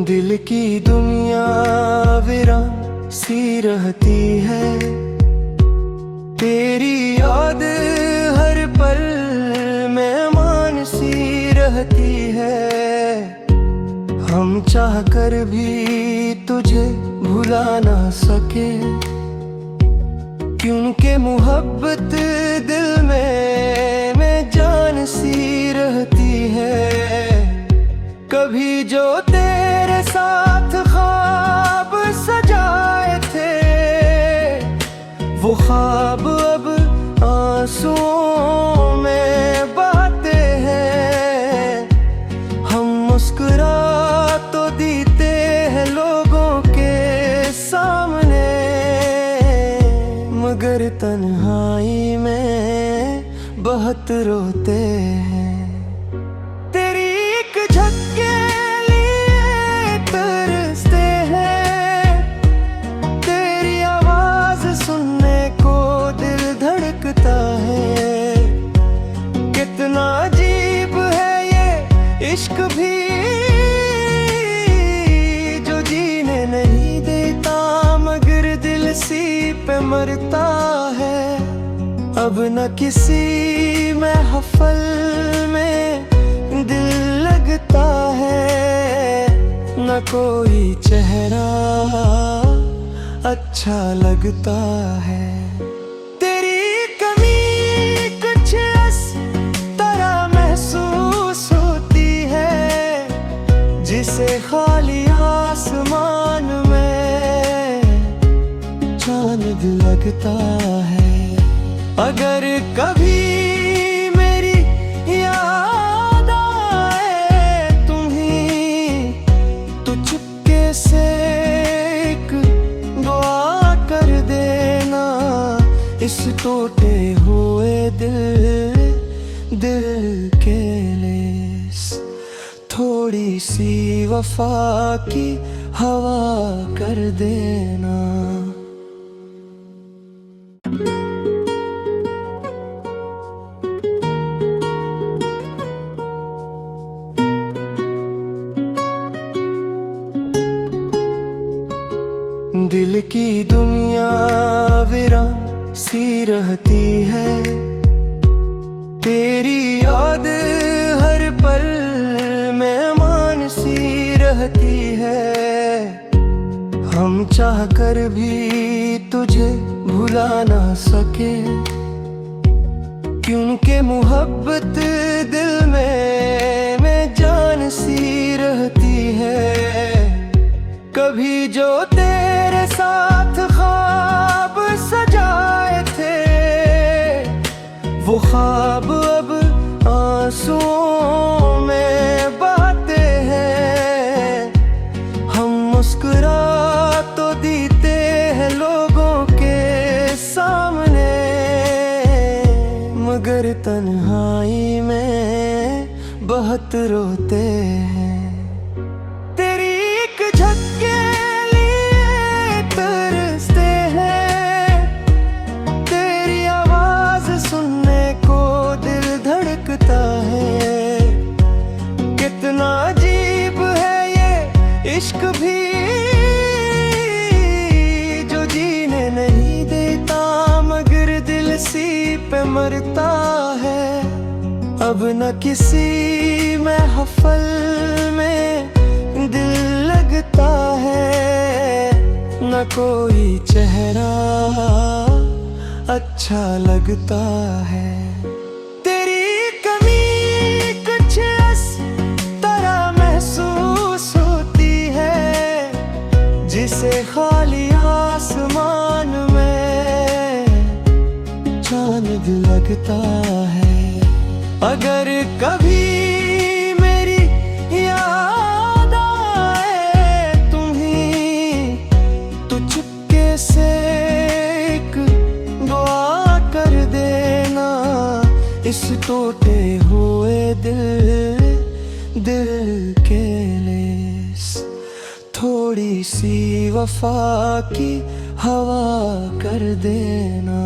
दिल की दुनिया वीरान सी रहती है, तेरी याद हर पल मेहमान सी रहती है। हम चाह कर भी तुझे भुला ना सके, क्योंकि मोहब्बत दिल में जान सी रहती है। कभी जो तेरे साथ ख्वाब सजाए थे, वो ख्वाब अब आंसुओं में बहते हैं। हम मुस्कुरा तो देते हैं लोगों के सामने, मगर तन्हाई में बहुत रोते हैं। तेरी एक झटके लिए तरसते हैं, तेरी आवाज सुनने को दिल धड़कता है। कितना अजीब है ये इश्क भी, जो जीने नहीं देता मगर दिल सी पे मरता है। अब न किसी महफल में दिल लगता है, न कोई चेहरा अच्छा लगता है। तेरी कमी कुछ इस तरह महसूस होती है, जिसे खाली आसमान में चांद लगता है। अगर कभी मेरी याद आए तुम्हीं, तो चुपके से एक दुआ कर देना। इस टूटे हुए दिल के लिए थोड़ी सी वफा की हवा कर देना। दिल की दुनिया वीरान सी रहती है, तेरी याद हर पल मेहमान सी रहती है। हम चाह कर भी तुझे भुला ना सके, क्योंकि मोहब्बत दिल में जान सी रहती है। कभी जो तेरे साथ ख्वाब सजाए थे, वो ख्वाब अब आंसुओं में बहते हैं। हम मुस्कुरा तो देते हैं लोगों के सामने, मगर तन्हाई में बहुत रोते हैं। तेरी एक झटके लिए तरसते हैं, तेरी आवाज सुनने को दिल धड़कता है। कितना अजीब है ये इश्क भी, जो जीने नहीं देता मगर दिल सी पे मरता है। अब न किसी महफल में दिल लगता है, न कोई चेहरा अच्छा लगता है। तेरी कमी कुछ इस तरह महसूस होती है, जिसे खाली आसमान में चांद लगता है। अगर कभी मेरी याद आए तुम्हीं, तो चुपके से एक दुआ कर देना। इस टूटे हुए दिल के लिए थोड़ी सी वफा की हवा कर देना।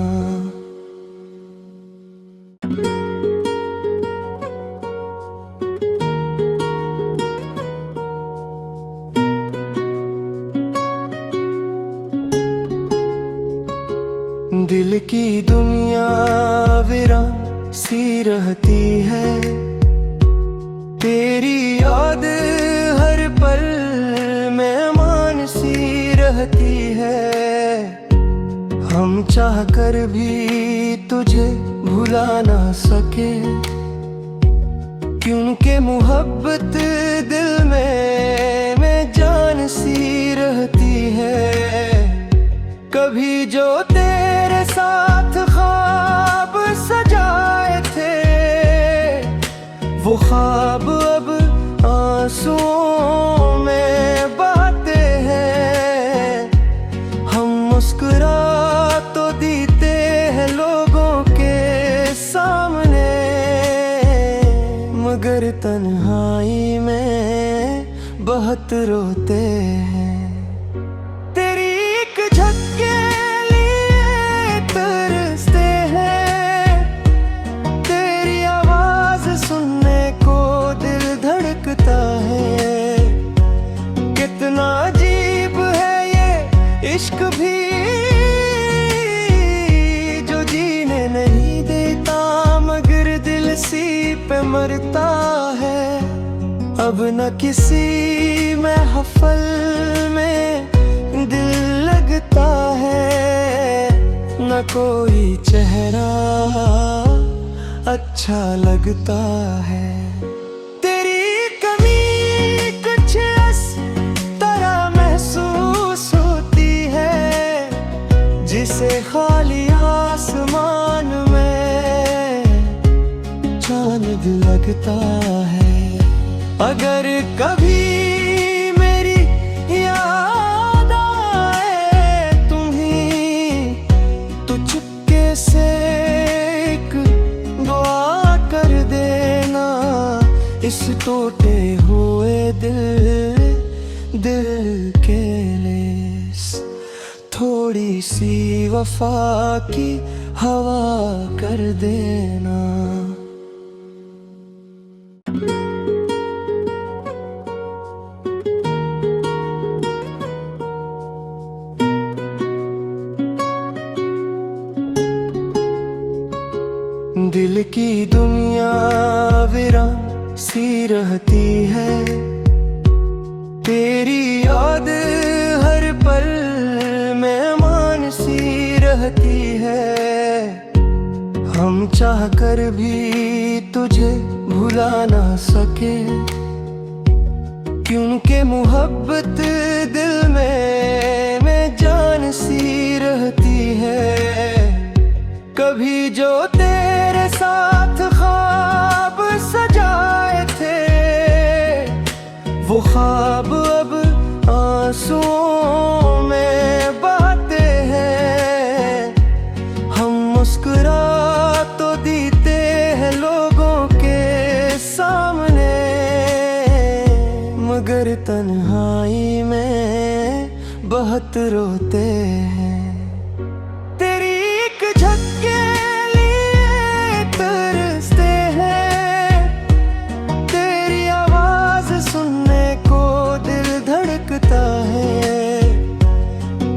दिल की दुनिया वीरान सी रहती है, तेरी याद हर पल मेहमान सी रहती है। हम चाह कर भी तुझे भुला ना सके, क्योंकि मोहब्बत दिल में जान सी रहती है। कभी जो तेरे साथ ख्वाब सजाए थे, वो ख्वाब अब आंसुओं में बहते हैं। हम मुस्कुरा तो देते हैं लोगों के सामने, मगर तन्हाई में बहुत रोते हैं। तेरी एक झटके लिए तरसते हैं, तेरी आवाज सुनने को दिल धड़कता है। कितना अजीब है ये इश्क भी, जो जीने नहीं देता मगर दिल सी पे मरता है। अब न किसी महफल में दिल लगता है, न कोई चेहरा अच्छा लगता है। तेरी कमी कुछ इस तरह महसूस होती है, जिसे खाली आसमान में चांद लगता है। अगर कभी मेरी याद आए तुम्हीं, तो चुपके से एक दुआ कर देना। इस टूटे हुए दिल के लिए थोड़ी सी वफा की हवा कर देना। दिल की दुनिया वीरान सी रहती है, तेरी याद हर पल मेहमान सी रहती है। हम चाह कर भी तुझे भुला ना सके, क्योंकि मोहब्बत दिल में जान सी रहती है। कभी जो तेरे साथ ख्वाब सजाए थे, वो ख्वाब अब आंसुओं में बहते हैं। हम मुस्कुरा तो देते हैं लोगों के सामने, मगर तन्हाई में बहुत रोते हैं। तेरी एक झटके लिए तरसते हैं, तेरी आवाज सुनने को दिल धड़कता है।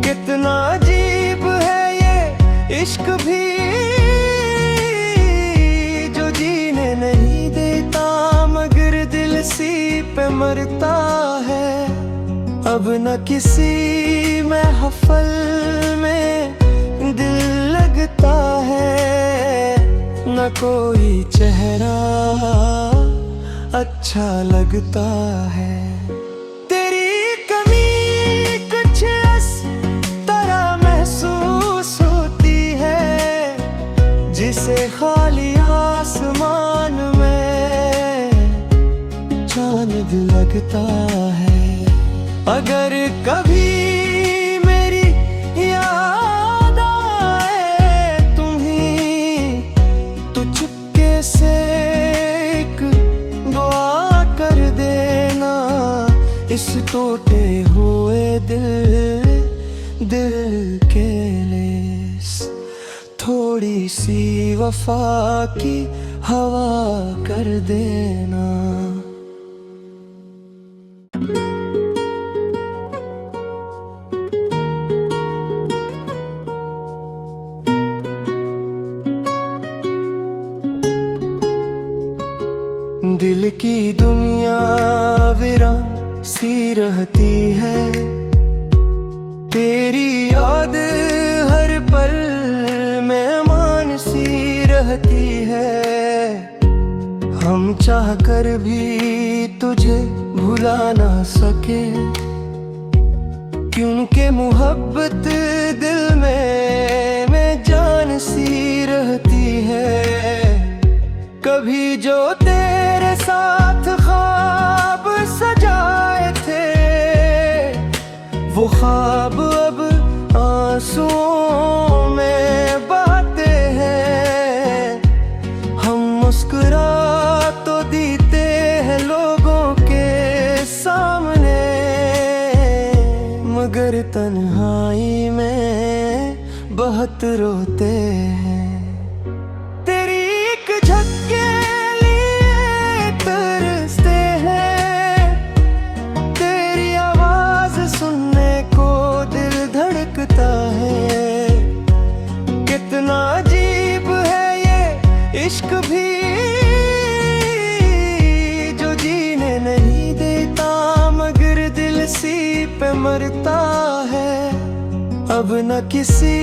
कितना अजीब है ये इश्क भी, जो जीने नहीं देता मगर दिल सी पे मरता है। अब न किसी महफल में दिल लगता है, न कोई चेहरा अच्छा लगता है। तेरी कमी कुछ इस तरह महसूस होती है, जिसे खाली आसमान में चांद लगता है। अगर कभी मेरी याद आए तुम्हीं, तो चुपके से एक दुआ कर देना। इस टूटे हुए दिल के लेस, थोड़ी सी वफा की हवा कर देना। दिल की दुनिया वीरान सी रहती है, तेरी याद हर पल मेहमान सी रहती है। हम चाह कर भी तुझे भुला ना सके, क्योंकि मोहब्बत दिल में जान सी रहती है। कभी जो तेरे साथ ख्वाब सजाए थे, वो ख्वाब अब आंसुओं में बहते हैं। हम मुस्कुरा तो देते हैं लोगों के सामने, मगर तन्हाई में बहुत रोते हैं। तेरी एक झटके लिए तरसते हैं, तेरी आवाज सुनने को दिल धड़कता है। कितना अजीब है ये इश्क भी, जो जीने नहीं देता मगर दिल सी पे मरता है। अब न किसी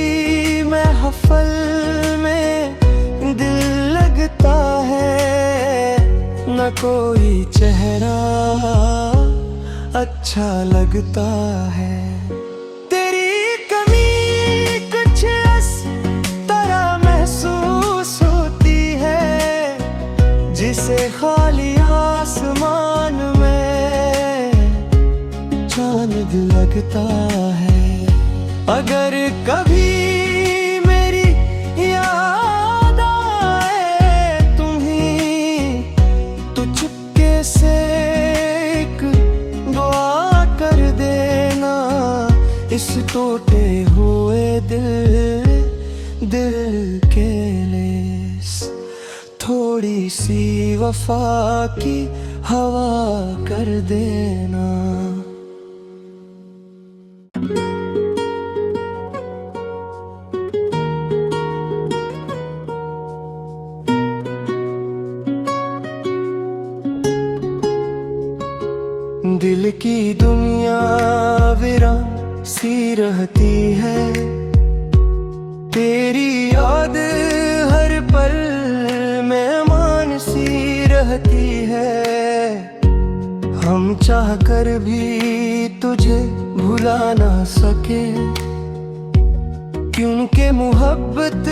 महफल में दिल लगता है, न कोई चेहरा अच्छा लगता है। तेरी कमी कुछ इस तरह महसूस होती है, जिसे खाली आसमान में चांद लगता है। अगर कभी मेरी याद आए तुम्हीं, तो चुपके से एक दुआ कर देना। इस टूटे हुए दिल के लेस, थोड़ी सी वफा की हवा कर देना। दिल की दुनिया वीरान सी रहती है, तेरी याद हर पल मेहमान सी रहती है। हम चाह कर भी तुझे भुला ना सके, क्योंकि मोहब्बत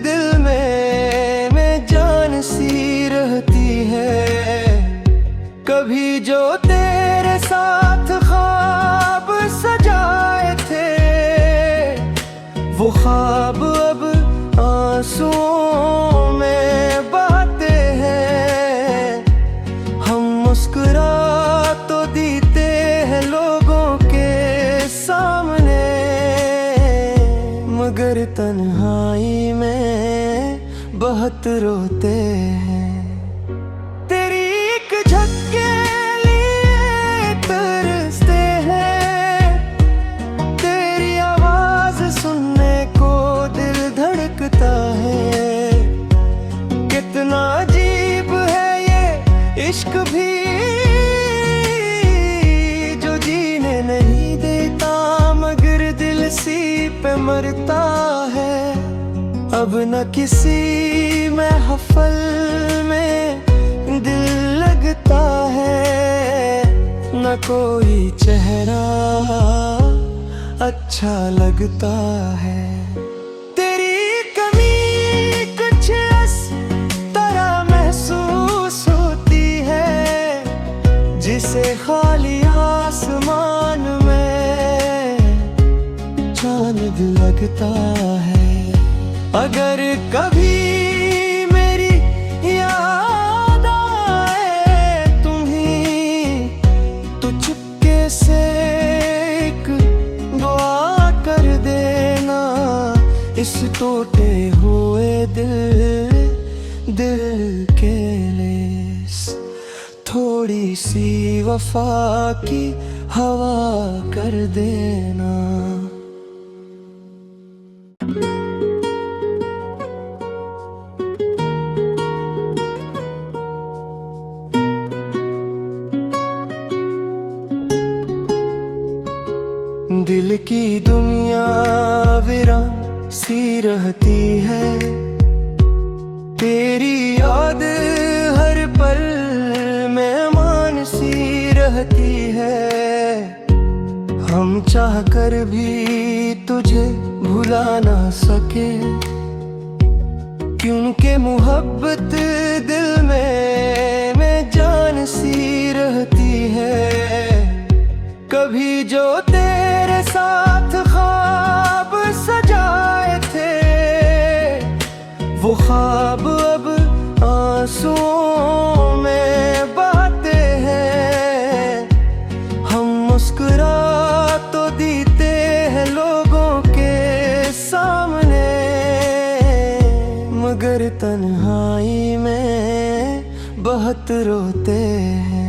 दिल में जान सी रहती है। कभी जो तेरे साथ ख्वाब सजाए थे, वो ख्वाब अब आंसुओं में बहते हैं। हम मुस्कुरा तो देते हैं लोगों के सामने, मगर तन्हाई में बहुत रोते हैं। तेरी एक झटके लिए तरसते हैं, तेरी आवाज सुनने को दिल धड़कता है। कितना अजीब है ये इश्क भी, जो जीने नहीं देता मगर दिल सी पे मरता है। अब न किसी महफल में दिल लगता है, न कोई चेहरा अच्छा लगता है। तेरी कमी कुछ इस तरह महसूस होती है, जिसे खाली आसमान में चांद लगता है। अगर कभी मेरी याद आए तुम्हीं, तो चुपके से एक ना इस टूटे हुए दिल के लेस। थोड़ी सी वफा की हवा कर देना। दिल की दुनिया वीरान सी रहती है, तेरी याद हर पल मेहमान सी रहती है। हम चाह कर भी तुझे भुला ना सके, क्योंकि मोहब्बत दिल में जान सी रहती है। कभी जो तेरे साथ ख्वाब सजाए थे, वो ख्वाब अब आंसुओं में बहते हैं। हम मुस्कुरा तो देते हैं लोगों के सामने, मगर तन्हाई में बहुत रोते हैं।